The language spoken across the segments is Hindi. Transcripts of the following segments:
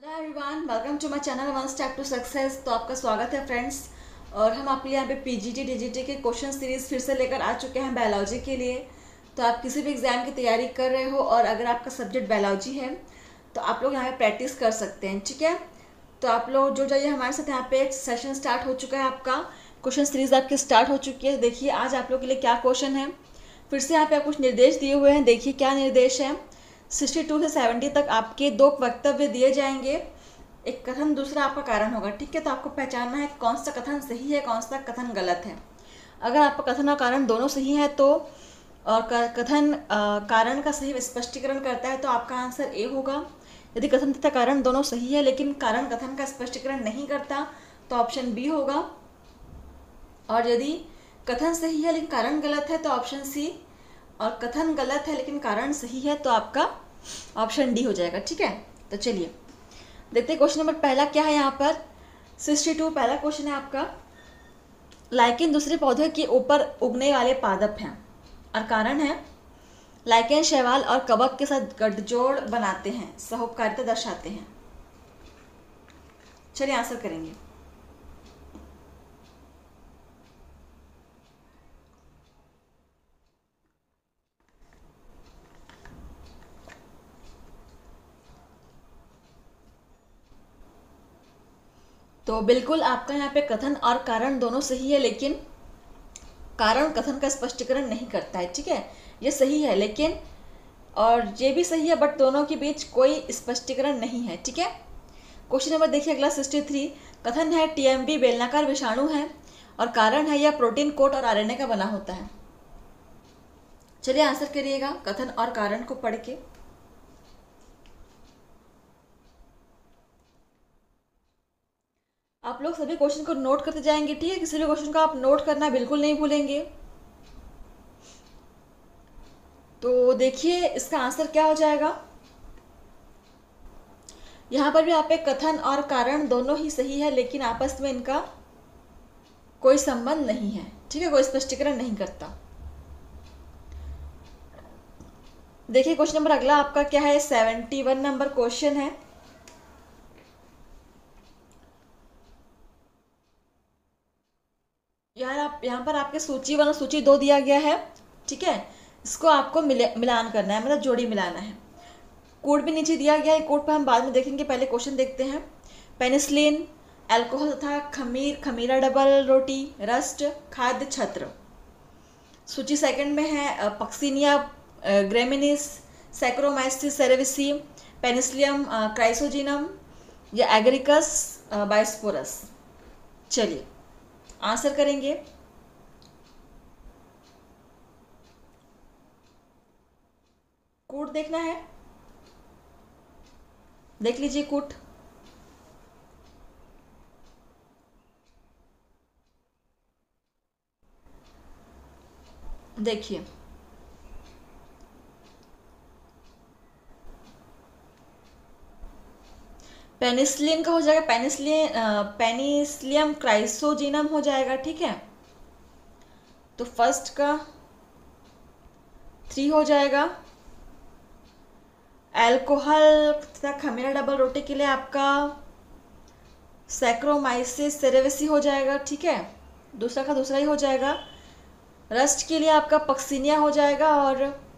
Hello everyone, welcome to my channel one step to success. तो आपका स्वागत है फ्रेंड्स। और हम आपके लिए यहाँ पे पीजीटी डीजीटी के क्वेश्चन सीरीज फिर से लेकर आ चुके हैं बायोलॉजी के लिए। तो आप किसी भी एग्जाम की तैयारी कर रहे हो और अगर आपका सब्जेक्ट बायोलॉजी है तो आप लोग यहाँ पे प्रैक्टिस कर सकते हैं, ठीक है। तो आप लोग जुड़ जाइए हमारे साथ। यहाँ पे एक सेशन स्टार्ट हो चुका है, आपका क्वेश्चन सीरीज आपकी स्टार्ट हो चुकी है। देखिए आज आप लोग के लिए क्या क्वेश्चन है। फिर से यहाँ पे कुछ निर्देश दिए हुए हैं, देखिए क्या निर्देश है। 62 से 70 तक आपके दो वक्तव्य दिए जाएंगे, एक कथन दूसरा आपका कारण होगा, ठीक है। तो आपको पहचानना है कौन सा कथन सही है कौन सा कथन गलत है। अगर आपका कथन और कारण दोनों सही है तो और कथन कारण का सही स्पष्टीकरण करता है तो आपका आंसर ए होगा। यदि कथन तथा कारण दोनों सही है लेकिन कारण कथन का स्पष्टीकरण नहीं करता तो ऑप्शन बी होगा। और यदि कथन सही है लेकिन कारण गलत है तो ऑप्शन सी। और कथन गलत है लेकिन कारण सही है तो आपका ऑप्शन डी हो जाएगा, ठीक है। तो चलिए देखते हैं क्वेश्चन नंबर पहला क्या है। यहाँ पर 62 पहला क्वेश्चन है आपका। लाइकेन दूसरे पौधे के ऊपर उगने वाले पादप हैं और कारण है लाइकेन शैवाल और कवक के साथ गठजोड़ बनाते हैं, सहोपकारिता दर्शाते हैं। चलिए आंसर करेंगे। तो बिल्कुल आपका यहाँ पे कथन और कारण दोनों सही है लेकिन कारण कथन का स्पष्टीकरण नहीं करता है, ठीक है। ये सही है लेकिन और ये भी सही है बट दोनों के बीच कोई स्पष्टीकरण नहीं है, ठीक है। क्वेश्चन नंबर देखिए अगला 63। कथन है टीएमबी बेलनाकार विषाणु है और कारण है यह प्रोटीन कोट और आरएनए का बना होता है। चलिए आंसर करिएगा कथन और कारण को पढ़ के। आप लोग सभी क्वेश्चन को नोट करते जाएंगे, ठीक है। किसी भी क्वेश्चन को आप नोट करना बिल्कुल नहीं भूलेंगे। तो देखिए इसका आंसर क्या हो जाएगा। यहाँ पर भी आप एक कथन और कारण दोनों ही सही है लेकिन आपस में इनका कोई संबंध नहीं है, ठीक है, कोई स्पष्टीकरण नहीं करता। देखिए क्वेश्चन नंबर अगला आपका क्या है। 71 नंबर क्वेश्चन है। यार आप यहाँ पर आपके सूची 1 और सूची 2 दिया गया है, ठीक है। इसको आपको मिलान करना है, मतलब जोड़ी मिलाना है। कोड भी नीचे दिया गया है, कोड पर हम बाद में देखेंगे, पहले क्वेश्चन देखते हैं। पेनिसिलिन, अल्कोहल तथा खमीर, खमीरा डबल रोटी, रस्ट, खाद्य छत्र। सूची सेकंड में है पक्सीनिया ग्रेमिनिस, सैक्रोमाइसिस सेरेविसी, पेनिसिलियम क्राइसोजिनम या एग्रिकस बाइस्पोरस। चलिए आंसर करेंगे। कोड देखना है, देख लीजिए कोड। देखिए पेनिसिलिन का हो जाएगा पेनिसिलियम क्राइसोजिनम हो जाएगा, ठीक है। तो फर्स्ट का 3 हो जाएगा। अल्कोहल तथा खमीरा डबल रोटी के लिए आपका सैक्रोमाइसिस सेरेविसी हो जाएगा, ठीक है, दूसरा का दूसरा ही हो जाएगा। रस्ट के लिए आपका पक्सीनिया हो जाएगा और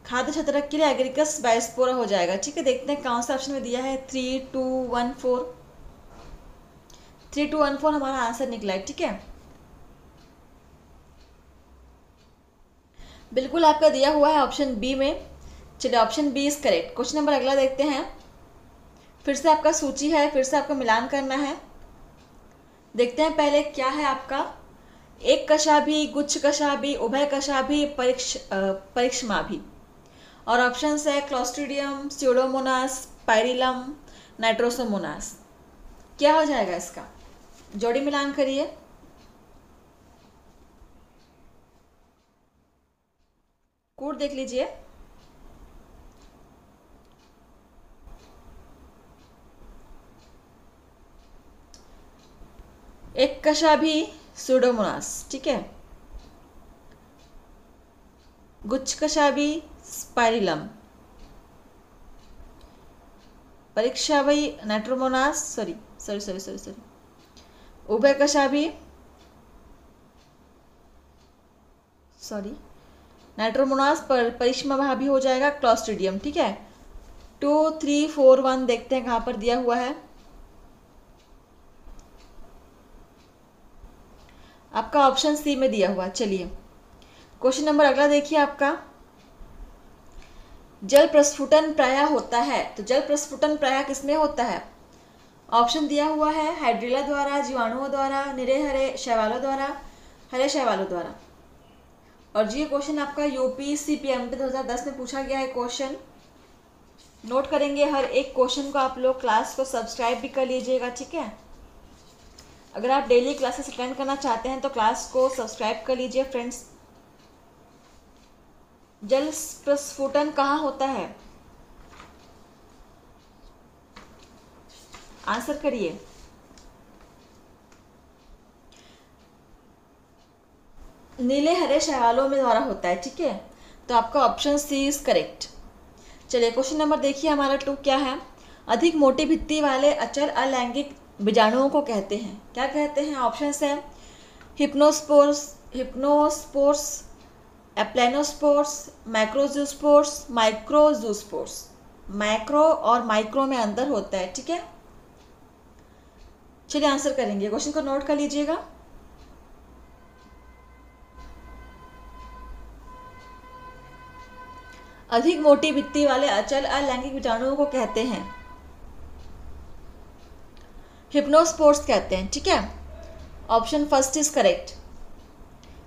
खाद्य छत्रक के लिए एग्रिकस बायोस्पोरा हो जाएगा, ठीक है। देखते हैं कौन सा ऑप्शन में दिया है। 3214 3214 हमारा आंसर निकला है, ठीक है। बिल्कुल आपका दिया हुआ है ऑप्शन बी में। चलिए option B is correct. Question number अगला देखते हैं। फिर से आपका सूची है, फिर से आपको मिलान करना है। देखते हैं पहले क्या है आपका। एक कशाभी, गुच्छ कशाभी, उभय कशाभी, परिक्षमाभी। और ऑप्शन है क्लोस्ट्रीडियम, स्यूडोमोनास, पायरिलम, नाइट्रोसोमोनास। क्या हो जाएगा इसका, जोड़ी मिलान करिए। कोड देख लीजिए। एक कशाभी स्यूडोमोनास, ठीक है। गुच्छ कशाभी स्पाइरिलम, परीक्षा भाई nitrosomonas sorry sorry sorry sorry sorry उभयकशाभी सॉरी नाइट्रोमोनास परिश्मा भी हो जाएगा, क्लॉस्ट्रिडियम। ठीक है, 2 3 4 1 देखते हैं कहाँ पर दिया हुआ है आपका। ऑप्शन सी में दिया हुआ। चलिए क्वेश्चन नंबर अगला देखिए आपका। जल प्रस्फुटन प्रायः होता है, तो जल प्रस्फुटन प्रायः किसमें होता है? ऑप्शन दिया हुआ है हाइड्रिला द्वारा, जीवाणुओं द्वारा, निरे हरे शैवालों द्वारा, हरे शैवालों द्वारा। और जी ये क्वेश्चन आपका यूपी CPMT 2010 में पूछा गया है क्वेश्चन। नोट करेंगे हर एक क्वेश्चन को। आप लोग क्लास को सब्सक्राइब भी कर लीजिएगा, ठीक है। अगर आप डेली क्लासेस अटेंड करना चाहते हैं तो क्लास को सब्सक्राइब कर लीजिए फ्रेंड्स। जल प्रस्फुटन कहाँ होता है? आंसर करिए। नीले हरे शैवालों में द्वारा होता है, ठीक है। तो आपका ऑप्शन सी इज करेक्ट। चलिए क्वेश्चन नंबर देखिए हमारा 2 क्या है। अधिक मोटी भित्ति वाले अचल अलैंगिक बीजाणुओं को कहते हैं, क्या कहते हैं? ऑप्शंस है हिप्नोस्पोर्स, एप्लेनोस्पोर्स, मैक्रोजूस्पोर्स, माइक्रोजूस्पोर्स। मैक्रो और माइक्रो में अंतर होता है, ठीक है। चलिए आंसर करेंगे, क्वेश्चन को नोट कर लीजिएगा। अधिक मोटी भित्ति वाले अचल अलैंगिक बीजाणुओं को कहते हैं हिप्नोस्पोर्स कहते हैं, ठीक है। Option first is correct.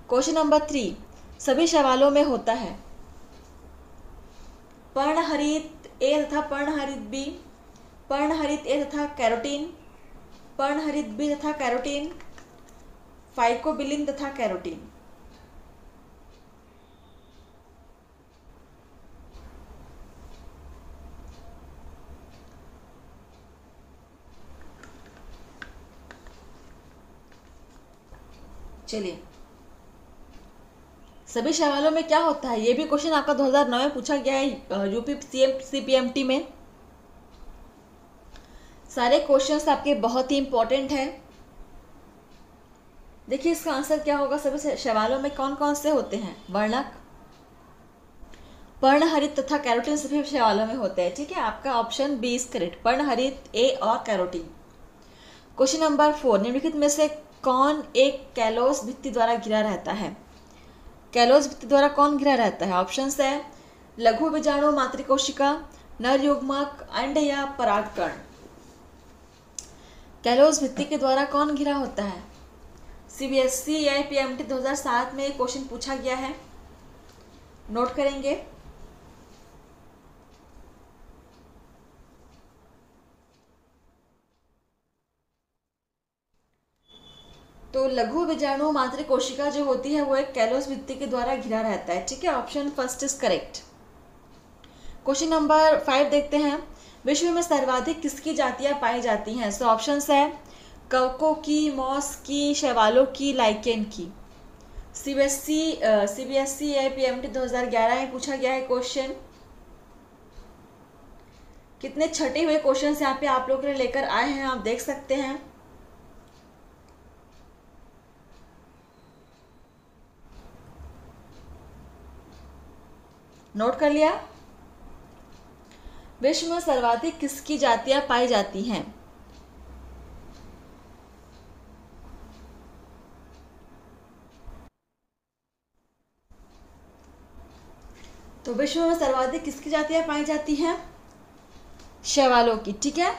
Question number 3 सभी शैवालों में होता है। पर्णहरित ए तथा पर्णहरित बी, पर्णहरित ए तथा कैरोटीन, पर्णहरित बी तथा कैरोटीन, फाइकोबिलिन तथा कैरोटीन। चलिए सभी शैवालों में क्या होता है, ये भी क्वेश्चन आपका 2009 में पूछा गया है यूपी CPMT में। सारे क्वेश्चंस आपके बहुत ही इंपॉर्टेंट हैं। देखिए इसका आंसर क्या होगा। सभी शैवालों में कौन कौन से होते हैं? वर्णक, पर्णहरित तथा कैरोटीन सभी शैवालों में होते हैं, ठीक है। आपका ऑप्शन बी इज करेक्ट, पर्णहरित ए और कैरोटीन। क्वेश्चन नंबर 4 निम्नलिखित में से कौन एक कैलोस भित्ति द्वारा घिरा रहता है? कैलोस भित्ति द्वारा कौन घिरा रहता है? ऑप्शंस है लघु बीजाणु मातृकोशिका, नर युग्मक, अंड या परागकण। कैलोस भित्ति के द्वारा कौन घिरा होता है? CBSE या PMT 2007 में क्वेश्चन पूछा गया है, नोट करेंगे। तो लघु बीजाणु मातृकोशिका जो होती है वो एक कैलोस भित्ति के द्वारा घिरा रहता है, ठीक है। Option first is correct. Question number 5 देखते हैं। विश्व में सर्वाधिक किसकी जातियां पाई जाती हैं? सो ऑप्शंस है कवकों की, मॉस की, शैवालों की, लाइकेन की। CBSE या PMT 2011 में पूछा गया है क्वेश्चन। कितने छटे हुए क्वेश्चन यहाँ पे आप लोग के लिए लेकर आए हैं, आप देख सकते हैं। नोट कर लिया। विश्व में सर्वाधिक किसकी जातियां पाई जाती हैं? तो विश्व में सर्वाधिक किसकी जातियां पाई जाती हैं? शैवालों की, ठीक है।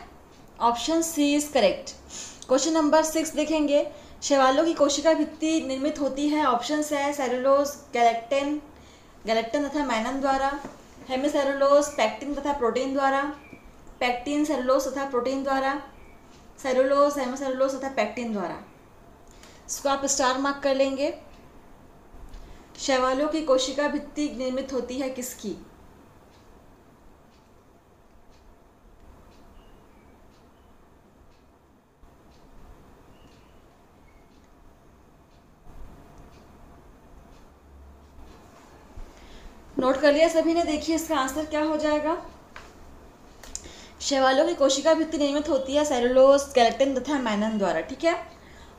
Option C is correct. Question number 6 देखेंगे। शैवालों की कोशिका भित्ति निर्मित होती है। ऑप्शन है सेलुलोज, गैलेक्टन तथा मैनन द्वारा, हेमिसेलुलोज, पैक्टिन तथा प्रोटीन द्वारा, पैक्टिन, सेलुलोज तथा प्रोटीन द्वारा, सेलुलोज, हेमिसेलुलोज तथा पैक्टिन द्वारा। इसको आप स्टार मार्क कर लेंगे। शैवालों की कोशिका भित्ति निर्मित होती है किसकी? नोट कर लिया सभी ने? देखिए इसका आंसर क्या हो जाएगा। शैवालों की कोशिका भित्ति निर्मित होती है सेलुलोज, केराटिन तथा मैनन द्वारा। ठीक है,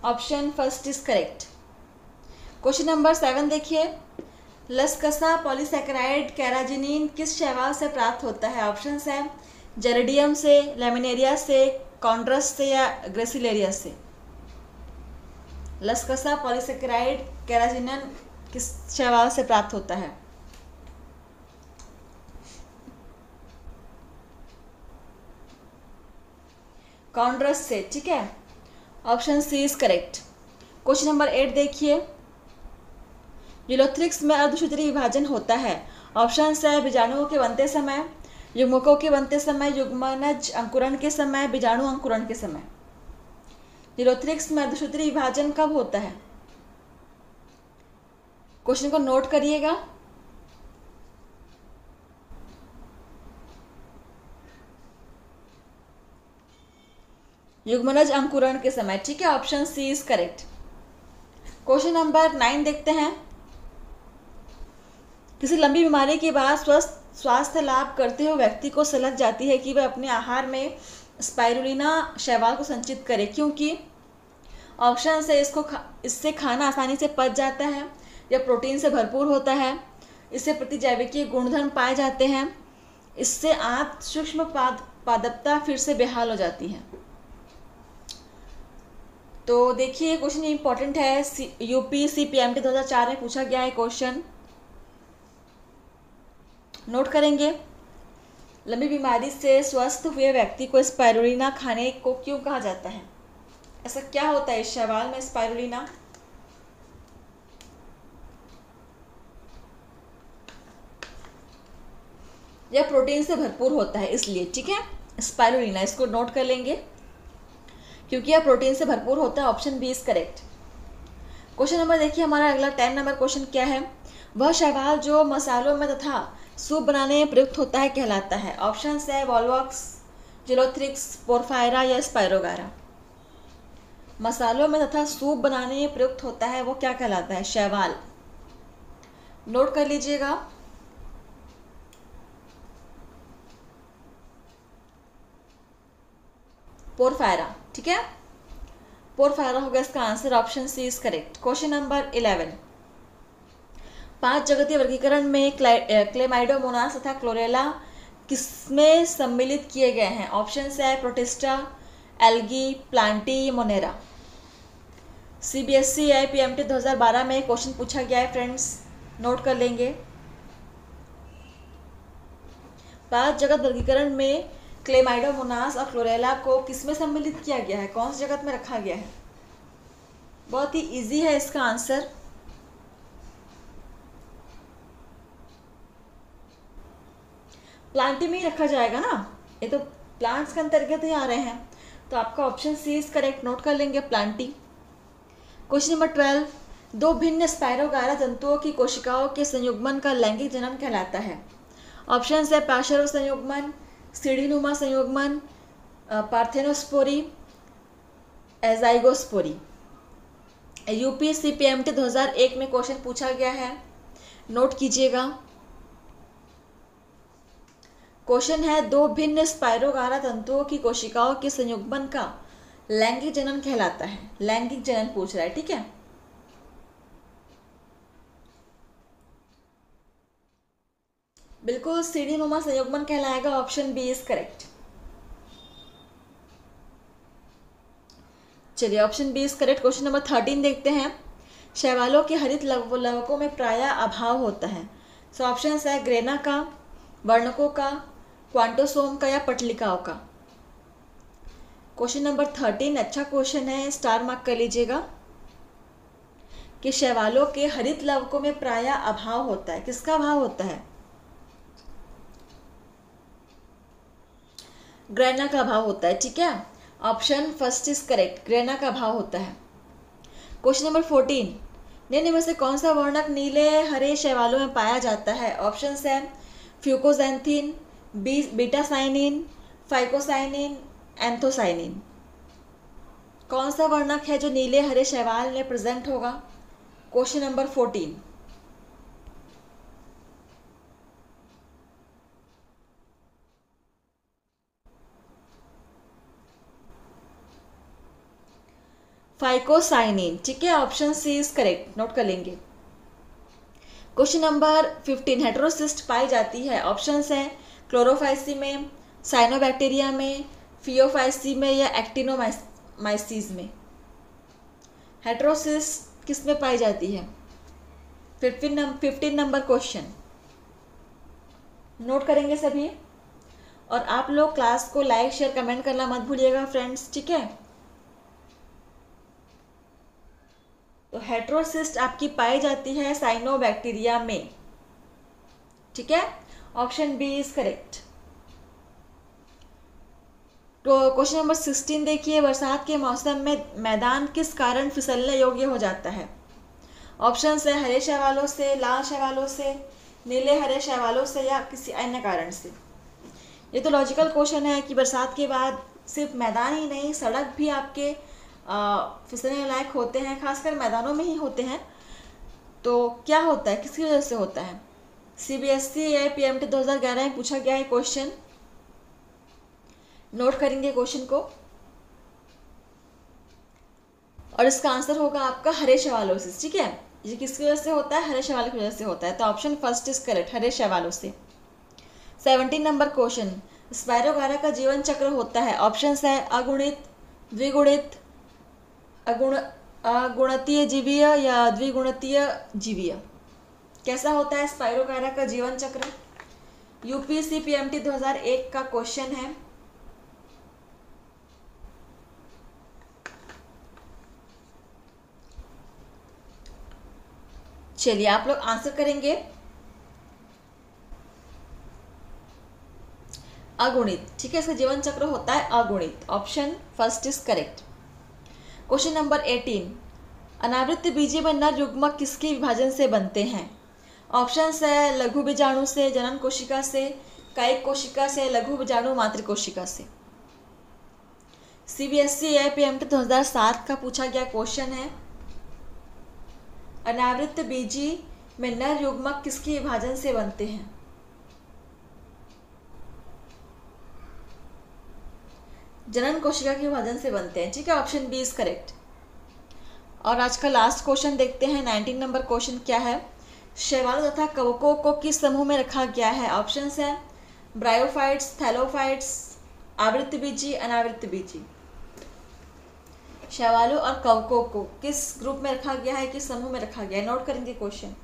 option first is correct. Question number 7 देखिए, लसकसा पॉलीसैकेराइड कैराजिनिन किस शैवाल से प्राप्त होता है? ऑप्शंस है जेरेडियम से, लैमिनेरिया से, कॉन्ड्रस से या ग्रेसिलेरिया से। लसकसा पॉलीसैकेराइड कैराजिनिन किस शैवाल से प्राप्त होता है? कॉन्ड्रस से। ठीक है, option C is correct. Question number 8 देखिए, यूलोथ्रिक्स में अर्धसूत्री विभाजन होता है। ऑप्शंस है बीजाणुओं के बनते समय, युग्मकों के बनते समय, युग्मनज अंकुरण के समय, बीजाणु अंकुरण के समय। यूलोथ्रिक्स में अर्धसूत्री विभाजन कब होता है? क्वेश्चन को नोट करिएगा। युग्मनज अंकुरण के समय। ठीक है, option C is correct. Question number 9 देखते हैं, किसी लंबी बीमारी के बाद स्वास्थ्य लाभ करते हुए व्यक्ति को सलग जाती है कि वह अपने आहार में स्पाइरुलिना शैवाल को संचित करे, क्योंकि ऑप्शन से इससे खाना आसानी से पच जाता है, या प्रोटीन से भरपूर होता है, इससे प्रतिजैविकीय गुणधर्म पाए जाते हैं, इससे आंत सूक्ष्म पादपता फिर से बेहाल हो जाती है। तो देखिए क्वेश्चन इंपॉर्टेंट है, यूपी CPMT 2004 में पूछा गया है क्वेश्चन, नोट करेंगे। लंबी बीमारी से स्वस्थ हुए व्यक्ति को स्पाइरुलिना खाने को क्यों कहा जाता है? ऐसा क्या होता है इस शैवाल में स्पाइरुलिना? यह प्रोटीन से भरपूर होता है इसलिए। ठीक है, स्पाइरुलिना, इसको नोट कर लेंगे क्योंकि यह प्रोटीन से भरपूर होता है। Option B is correct. Question number देखिए, हमारा अगला 10 नंबर क्वेश्चन क्या है? वह शैवाल जो मसालों में तथा सूप बनाने में प्रयुक्त होता है कहलाता है। ऑप्शन है वॉलवॉक्स, जिलोथ्रिक्स, पोरफायरा या स्पाइरोगारा। मसालों में तथा सूप बनाने में प्रयुक्त होता है वो क्या कहलाता है? शैवाल, नोट कर लीजिएगा। पोरफायरा। ठीक है, पोरफायरा होगा इसका answer. Option C is correct. Question number 11, 5 जगतीय वर्गीकरण में क्लेमाइडोमोनास तथा क्लोरेला किसमें सम्मिलित किए गए हैं? ऑप्शन है protista, algae, Plantae, Monera. CBSE IPMT 2012 में क्वेश्चन पूछा गया है फ्रेंड्स, नोट कर लेंगे। 5 जगत वर्गीकरण में क्लेमाइडोमोनास और क्लोरेला को किसमें सम्मिलित किया गया है? कौन सी जगत में रखा गया है? बहुत ही इजी है इसका आंसर। प्लांटी में ही रखा जाएगा ना, ये तो प्लांट्स के अंतर्गत ही आ रहे हैं, तो आपका option C is correct, note कर लेंगे प्लांटी। क्वेश्चन नंबर 12, 2 भिन्न स्पाइरोगारा जंतुओं की कोशिकाओं के संयुग्मन का लैंगिक जनन कहलाता है। ऑप्शन है पार्श्व संयुग्मन, सीढ़ीनुमा संयुग्मन, पार्थेनोस्पोरी, एजाइगोस्पोरी। यूपी CPMT 2001 में क्वेश्चन पूछा गया है, नोट कीजिएगा। क्वेश्चन है 2 भिन्न स्पाइरोगारा तंतुओं की कोशिकाओं के संयुग्मन का लैंगिक जनन कहलाता है। लैंगिक जनन पूछ रहा है। ठीक है, बिल्कुल सीढ़ीनुमा संयुग्मन कहलाएगा। Option B is correct. चलिए, option B is correct. Question number 13 देखते हैं, शैवालों के हरित लवकों में प्रायः अभाव होता है। सो ऑप्शन है ग्रेना का, वर्णकों का, क्वांटोसोम का या पटलिकाओं का। क्वेश्चन नंबर 13 अच्छा क्वेश्चन है, स्टार मार्क कर लीजिएगा कि शैवालों के हरित लवकों में प्रायः अभाव होता है। किसका अभाव होता है? ग्रेना का अभाव होता है। ठीक है, option first is correct, grana का अभाव होता है। क्वेश्चन नंबर 14, निम्न में से कौन सा वर्णक नीले हरे शैवालों में पाया जाता है? ऑप्शन है फ्यूकोजैंथीन, बीटा साइनिन, फाइकोसाइनिन, एंथोसाइनिन। कौन सा वर्णक है जो नीले हरे शैवाल में प्रेजेंट होगा? क्वेश्चन नंबर 14, फाइकोसाइनिन, ठीक है, option C is correct, note कर लेंगे। क्वेश्चन नंबर 15, हेटेरोसिस्ट पाई जाती है, ऑप्शंस हैं क्लोरोफाइसी में, साइनोबैक्टीरिया में, फियोफाइसी में या एक्टिनोमाइसीज में। हेटेरोसिस्ट किस में पाई जाती है? 15 नंबर क्वेश्चन नोट करेंगे सभी। और आप लोग क्लास को लाइक शेयर कमेंट करना मत भूलिएगा फ्रेंड्स, ठीक है। तो हेटेरोसिस्ट आपकी पाई जाती है साइनोबैक्टीरिया में, ठीक है, ऑप्शन बी इज करेक्ट। तो क्वेश्चन नंबर 16 देखिए, बरसात के मौसम में मैदान किस कारण फिसलने योग्य हो जाता है? ऑप्शन है हरे शैवालों से, लाल शैवालों से, नीले हरे शैवालों से या किसी अन्य कारण से। ये तो लॉजिकल क्वेश्चन है कि बरसात के बाद सिर्फ मैदान ही नहीं, सड़क भी आपके फिसलने लायक होते हैं, खासकर मैदानों में ही होते हैं। तो क्या होता है, किसकी वजह से होता है? CBSE या PMT 2011 में पूछा गया है क्वेश्चन, नोट करेंगे क्वेश्चन को। और इसका आंसर होगा आपका हरे शैवालोसिस, ठीक है। ये किसकी वजह से होता है? हरे शैवालों की वजह से होता है, तो ऑप्शन फर्स्ट इज करेक्ट, हरे शैवालों से। 17 नंबर क्वेश्चन, स्पायरोगारा का जीवन चक्र होता है, ऑप्शंस है अगुणित, द्विगुणित, अगुणतीय जीवीय या द्विगुणतीय जीवीय। कैसा होता है स्पायरोगारा का जीवन चक्र? UPSC PMT 2001 का क्वेश्चन है। चलिए आप लोग आंसर करेंगे। अगुणित, ठीक है, इसका जीवन चक्र होता है अगुणित, option first is correct. Question number 18, अनावृत बीजीय में नर युग्मक किसके विभाजन से बनते हैं? ऑप्शंस है लघु बीजाणु से, जनन कोशिका से, कायिक कोशिका से, लघु बीजाणु मातृ कोशिका से। CBSE या PMT 2007 का पूछा गया क्वेश्चन है, अनावृत बीजी में नर युग्मक किसके विभाजन से बनते हैं? जनन कोशिका के विभाजन से बनते हैं, ठीक है, ऑप्शन बी इज करेक्ट। और आज का लास्ट क्वेश्चन देखते हैं, 19 नंबर क्वेश्चन क्या है? शैवालों तथा कवकों को किस समूह में रखा गया है? ऑप्शंस हैं ब्रायोफाइट्स, थैलोफाइट्स, आवृत बीजी, अनावृत बीजी। शैवालों और कवकों को किस ग्रुप में रखा गया है, किस समूह में रखा गया है? नोट करेंगे क्वेश्चन।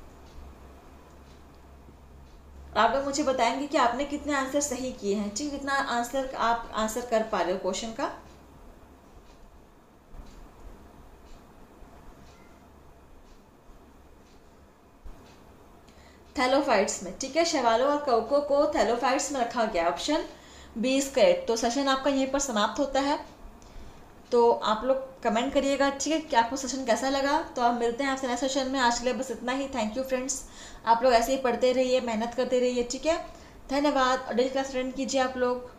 आप लोग मुझे बताएंगे कि आपने कितने आंसर सही किए हैं, ठीक, कितना आंसर आप आंसर कर पा रहे हो क्वेश्चन का। थैलोफाइट्स में, ठीक है, शैवालों और कवकों को थैलोफाइट्स में रखा गया, ऑप्शन बी इज करेक्ट। तो सेशन आपका यहीं पर समाप्त होता है। तो आप लोग कमेंट करिएगा, ठीक है, कि आपको सेशन कैसा लगा। तो आप मिलते हैं आपसे नेक्स्ट सेशन में। आज के लिए बस इतना ही। थैंक यू फ्रेंड्स, आप लोग ऐसे ही पढ़ते रहिए, मेहनत करते रहिए, ठीक है, धन्यवाद। और डेली क्लास अटेंड कीजिए आप लोग।